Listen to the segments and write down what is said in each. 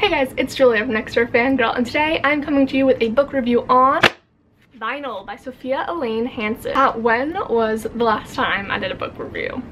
Hey guys, it's Julia from Next Door Fangirl, and today I'm coming to you with a book review on Vinyl by Sophia Elaine Hanson. When was the last time I did a book review?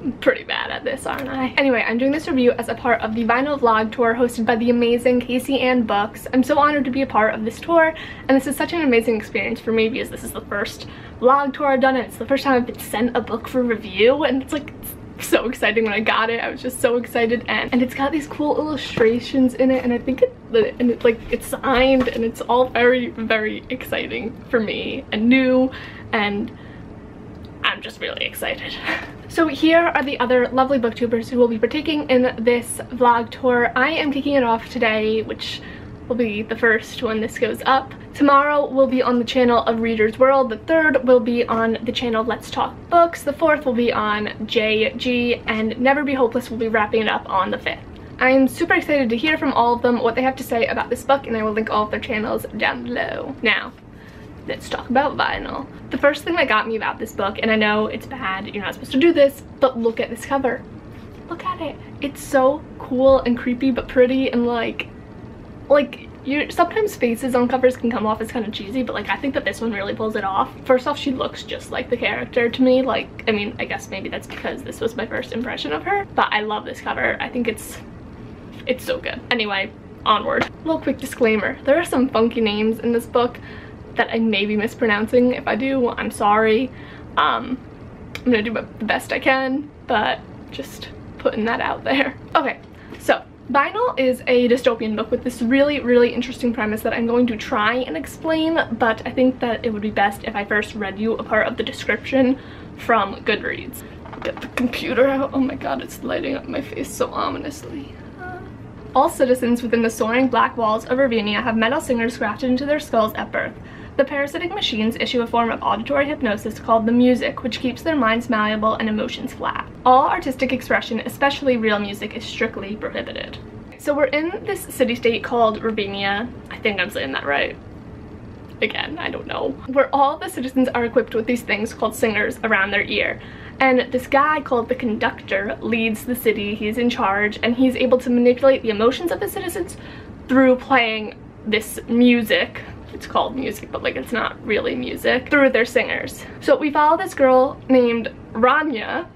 I'm pretty bad at this, aren't I? Anyway, I'm doing this review as a part of the Vinyl vlog tour hosted by the amazing CaseyAnnBooks. I'm so honored to be a part of this tour, and this is such an amazing experience for me because this is the first vlog tour I've done, and it's the first time I've been sent a book for review, and it's like so exciting when I got it. I was just so excited, and it's got these cool illustrations in it, and I think it's signed, and it's all very, very exciting for me and new, and I'm just really excited. So here are the other lovely booktubers who will be partaking in this vlog tour. I am kicking it off today, which will be the first when this goes up. Tomorrow will be on the channel of Reader's World. The third will be on the channel Let's Talk Books. The fourth will be on JG, and Never Be Hopeless will be wrapping it up on the 5th. I'm super excited to hear from all of them what they have to say about this book, and I will link all of their channels down below. Now, let's talk about Vinyl. The first thing that got me about this book, and I know it's bad, you're not supposed to do this, but look at this cover. Look at it. It's so cool and creepy but pretty, and like sometimes faces on covers can come off as kind of cheesy, but like I think that this one really pulls it off. First off, she looks just like the character to me. Like, I mean, I guess maybe that's because this was my first impression of her, but I love this cover. I think it's so good. Anyway, onward. A little quick disclaimer. There are some funky names in this book that I may be mispronouncing. If I do, I'm sorry. I'm gonna do the best I can, but just putting that out there. Okay, so Vinyl is a dystopian book with this really, really interesting premise that I'm going to try and explain, but I think that it would be best if I first read you a part of the description from Goodreads. Get the computer out. Oh my god, it's lighting up my face so ominously. All citizens within the soaring black walls of Ravinia have metal singers grafted into their skulls at birth. The parasitic machines issue a form of auditory hypnosis called the music, which keeps their minds malleable and emotions flat. All artistic expression, especially real music, is strictly prohibited. So we're in this city-state called Ravinia. I think I'm saying that right. Again, I don't know. Where all the citizens are equipped with these things called singers around their ear. And this guy called the conductor leads the city. He's in charge, and he's able to manipulate the emotions of the citizens through playing this music. It's called music, but like it's not really music, through their singers. So we follow this girl named Rania.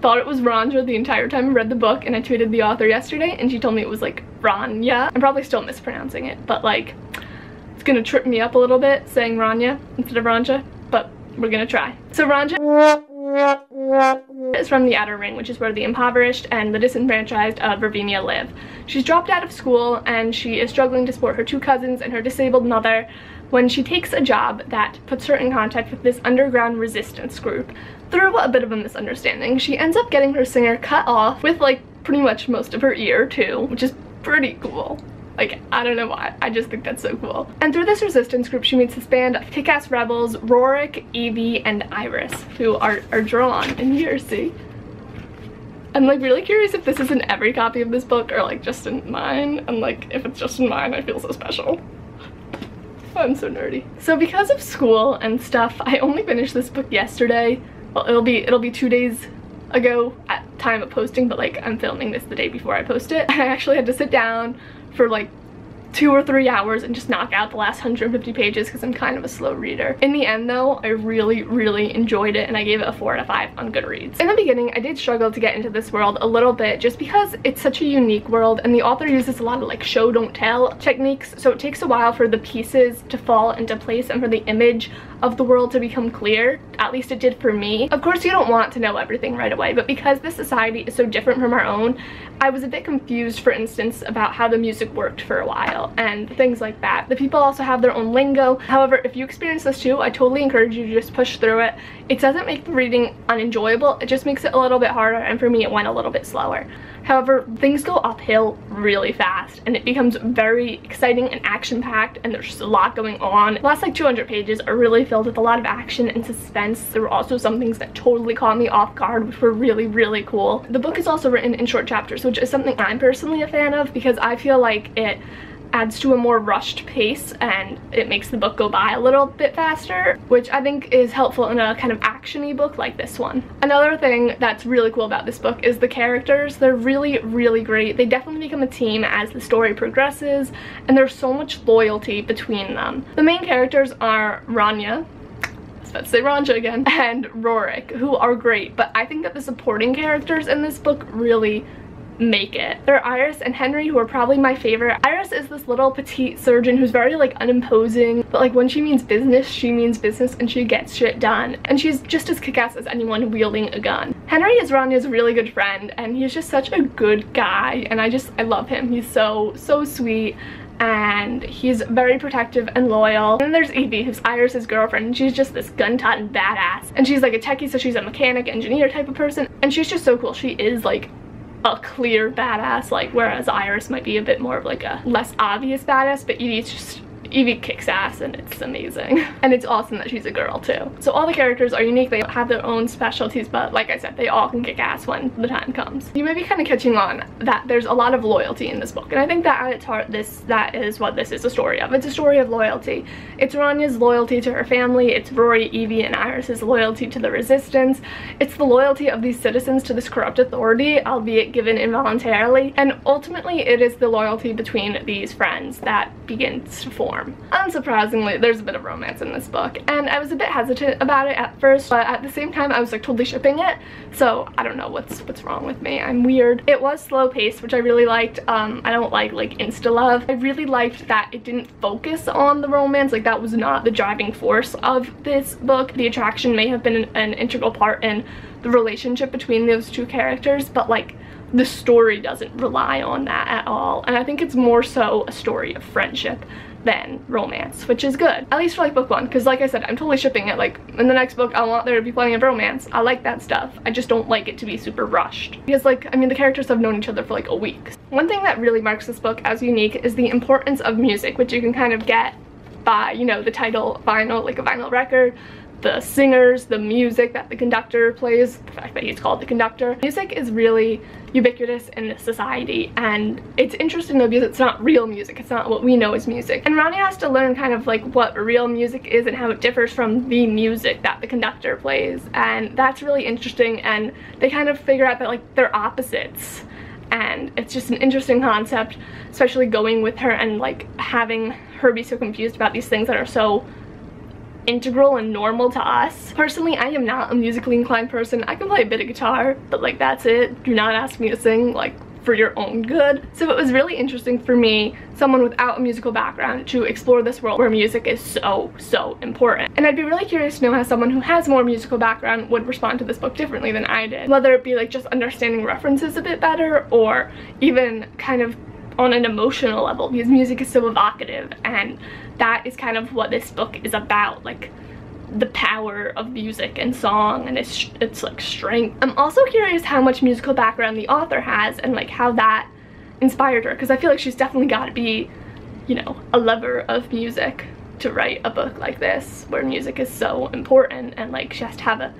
Thought it was Ranja the entire time I read the book, and I tweeted the author yesterday and she told me it was like Ranya. I'm probably still mispronouncing it, but like it's gonna trip me up a little bit saying Ranya instead of Ranja, but we're gonna try. So Ranja is from the Outer Ring, which is where the impoverished and the disenfranchised of Ravinia live. She's dropped out of school and she is struggling to support her 2 cousins and her disabled mother when she takes a job that puts her in contact with this underground resistance group. Through a bit of a misunderstanding, she ends up getting her singer cut off with like pretty much most of her ear too, which is pretty cool. Like, I don't know why, I just think that's so cool. And through this resistance group, she meets this band of kick-ass rebels, Rorik, Evie, and Iris, who are drawn in here, see? I'm like really curious if this is in every copy of this book or like just in mine, and like if it's just in mine, I feel so special. I'm so nerdy. So because of school and stuff, I only finished this book yesterday. Well, it'll be 2 days ago at time of posting, but like I'm filming this the day before I post it. I actually had to sit down for like 2 or 3 hours and just knock out the last 150 pages because I'm kind of a slow reader. In the end though, I really, really enjoyed it, and I gave it a 4 out of 5 on Goodreads. In the beginning, I did struggle to get into this world a little bit just because it's such a unique world, and the author uses a lot of like show don't tell techniques, so it takes a while for the pieces to fall into place and for the image of the world to become clear. At least it did for me. Of course, you don't want to know everything right away, but because this society is so different from our own, I was a bit confused, for instance, about how the music worked for a while and things like that. The people also have their own lingo. However, if you experience this too, I totally encourage you to just push through it. It doesn't make the reading unenjoyable, it just makes it a little bit harder, and for me it went a little bit slower. However, things go uphill really fast and it becomes very exciting and action-packed, and there's just a lot going on. The last like 200 pages are really filled with a lot of action and suspense. There were also some things that totally caught me off guard, which were really, really cool. The book is also written in short chapters, which is something I'm personally a fan of because I feel like it adds to a more rushed pace and it makes the book go by a little bit faster, which I think is helpful in a kind of action-y book like this one. Another thing that's really cool about this book is the characters. They're really, really great. They definitely become a team as the story progresses, and there's so much loyalty between them. The main characters are Rania, let's say Ranja again, and Rorik, who are great, but I think that the supporting characters in this book really make it. They're Iris and Henry, who are probably my favorite. Iris is this little petite surgeon who's very like unimposing, but like when she means business and she gets shit done, and she's just as kick-ass as anyone wielding a gun. Henry is Ranya's really good friend, and he's just such a good guy, and I love him. He's so sweet, and he's very protective and loyal. And then there's Evie, who's Iris's girlfriend, and she's just this gun-toting badass, and she's like a techie, so she's a mechanic engineer type of person, and she's just so cool. She is like a clear badass, like whereas Iris might be a bit more of like a less obvious badass, but Evie kicks ass and it's amazing. And it's awesome that she's a girl too. So all the characters are unique, they have their own specialties, but like I said, they all can kick ass when the time comes. You may be kind of catching on that there's a lot of loyalty in this book, and I think that at its heart that is what this is a story of. It's a story of loyalty. It's Ranya's loyalty to her family, it's Rory, Evie, and Iris's loyalty to the resistance. It's the loyalty of these citizens to this corrupt authority, albeit given involuntarily, and ultimately it is the loyalty between these friends that begins to form. Unsurprisingly, there's a bit of romance in this book, and I was a bit hesitant about it at first, but at the same time I was like totally shipping it, so I don't know what's wrong with me. I'm weird. It was slow paced, which I really liked. I don't like insta love. I really liked that it didn't focus on the romance, like that was not the driving force of this book. The attraction may have been an integral part in the relationship between those two characters, but like the story doesn't rely on that at all, and I think it's more so a story of friendship than romance, which is good, at least for like book one, because like I said, I'm totally shipping it. Like in the next book I want there to be plenty of romance. I like that stuff, I just don't like it to be super rushed, because like I mean the characters have known each other for like a week. One thing that really marks this book as unique is the importance of music, which you can kind of get by, you know, the title vinyl, like a vinyl record, the singers, the music that the conductor plays, the fact that he's called the conductor. Music is really ubiquitous in this society, and it's interesting though because it's not real music, it's not what we know as music. And Rania has to learn kind of like what real music is and how it differs from the music that the conductor plays, and that's really interesting, and they kind of figure out that like they're opposites. And it's just an interesting concept, especially going with her and like having her be so confused about these things that are so integral and normal to us. Personally, I am not a musically inclined person. I can play a bit of guitar, but like that's it. Do not ask me to sing, like for your own good. So it was really interesting for me, someone without a musical background, to explore this world where music is so important. And I'd be really curious to know how someone who has more musical background would respond to this book differently than I did. Whether it be like just understanding references a bit better, or even kind of on an emotional level, because music is so evocative, and that is kind of what this book is about, like the power of music and song and its like strength. I'm also curious how much musical background the author has and like how that inspired her, because I feel like she's definitely got to be, you know, a lover of music to write a book like this where music is so important, and like she has to have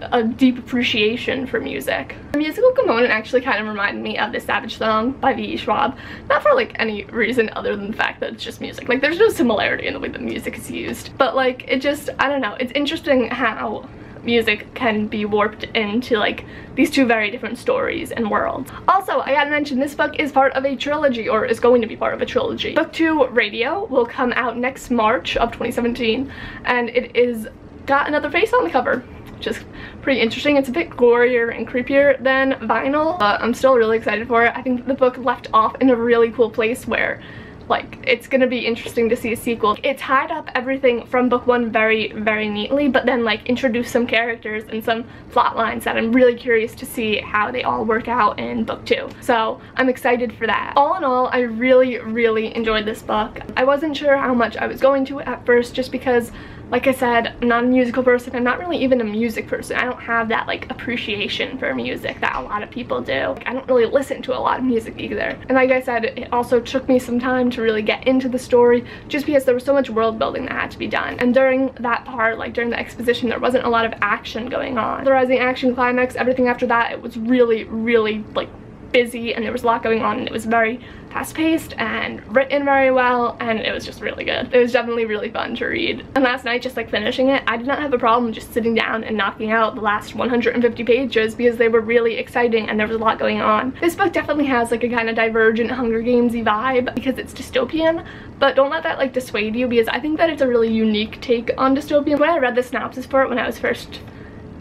a deep appreciation for music. The musical component actually kind of reminded me of the Savage song by V.E. Schwab, not for like any reason other than the fact that it's just music. Like there's no similarity in the way that music is used, but like it just, I don't know, it's interesting how music can be warped into like these two very different stories and worlds. Also, I gotta mention, this book is part of a trilogy, or is going to be part of a trilogy. Book 2, Radio, will come out next March of 2017, and it is got another face on the cover, which is pretty interesting. It's a bit gorier and creepier than vinyl, but I'm still really excited for it. I think the book left off in a really cool place where like it's gonna be interesting to see a sequel. It tied up everything from book 1 very neatly, but then like introduced some characters and some plot lines that I'm really curious to see how they all work out in book 2. So I'm excited for that. All in all, I really enjoyed this book. I wasn't sure how much I was going to at first, just because like I said, I'm not a musical person. I'm not really even a music person. I don't have that like appreciation for music that a lot of people do. Like, I don't really listen to a lot of music either. And like I said, it also took me some time to really get into the story, just because there was so much world building that had to be done. And during that part, like during the exposition, there wasn't a lot of action going on. The rising action climax, everything after that, it was really like busy and there was a lot going on, and it was very fast-paced and written very well, and it was just really good. It was definitely really fun to read. And last night, just like finishing it, I did not have a problem just sitting down and knocking out the last 150 pages because they were really exciting and there was a lot going on. This book definitely has like a kind of Divergent, Hunger Games-y vibe because it's dystopian, but don't let that like dissuade you, because I think that it's a really unique take on dystopian. When I read the synopsis for it when I was first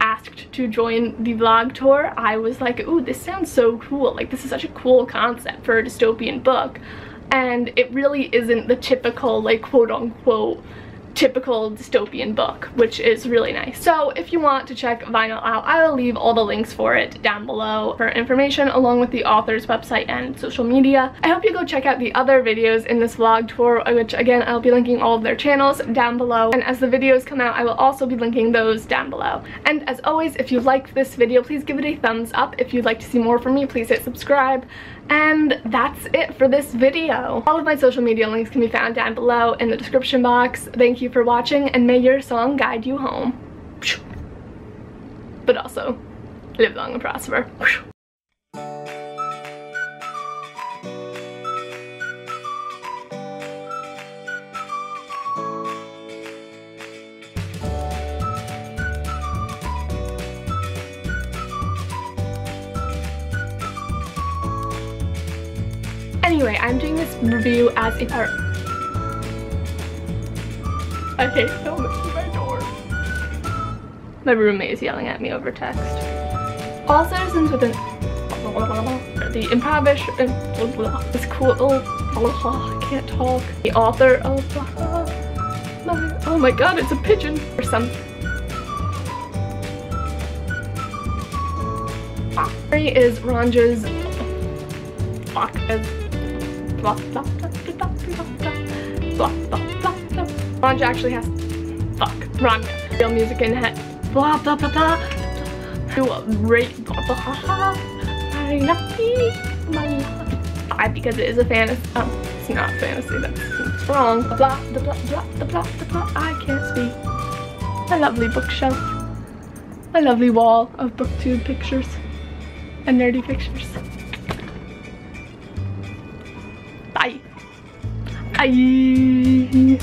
asked to join the vlog tour, I was like, ooh, this sounds so cool. Like, this is such a cool concept for a dystopian book. And it really isn't the typical, like, quote-unquote typical dystopian book, which is really nice. So if you want to check Vinyl out, I will leave all the links for it down below for information, along with the author's website and social media. I hope you go check out the other videos in this vlog tour, which again, I'll be linking all of their channels down below, and as the videos come out, I will also be linking those down below. And as always, if you liked this video, please give it a thumbs up. If you'd like to see more from me, please hit subscribe. And that's it for this video. All of my social media links can be found down below in the description box. Thank you for watching, and may your song guide you home. But also, live long and prosper. Anyway, I'm doing this review as a part. I hate filming my door. My roommate is yelling at me over text. All citizens within the improvisation is cool. I can't talk. The author of oh my god, it's a pigeon or something. Is Ranja's Ranja actually has Ranja. Real music in head. Blah blah blah blah. Rate blah blah. Because it is a fantasy. It's not fantasy. That's wrong. Blah blah blah blah blah blah. I can't speak. My lovely bookshelf. My lovely wall of booktube pictures and nerdy pictures. Bye. Bye.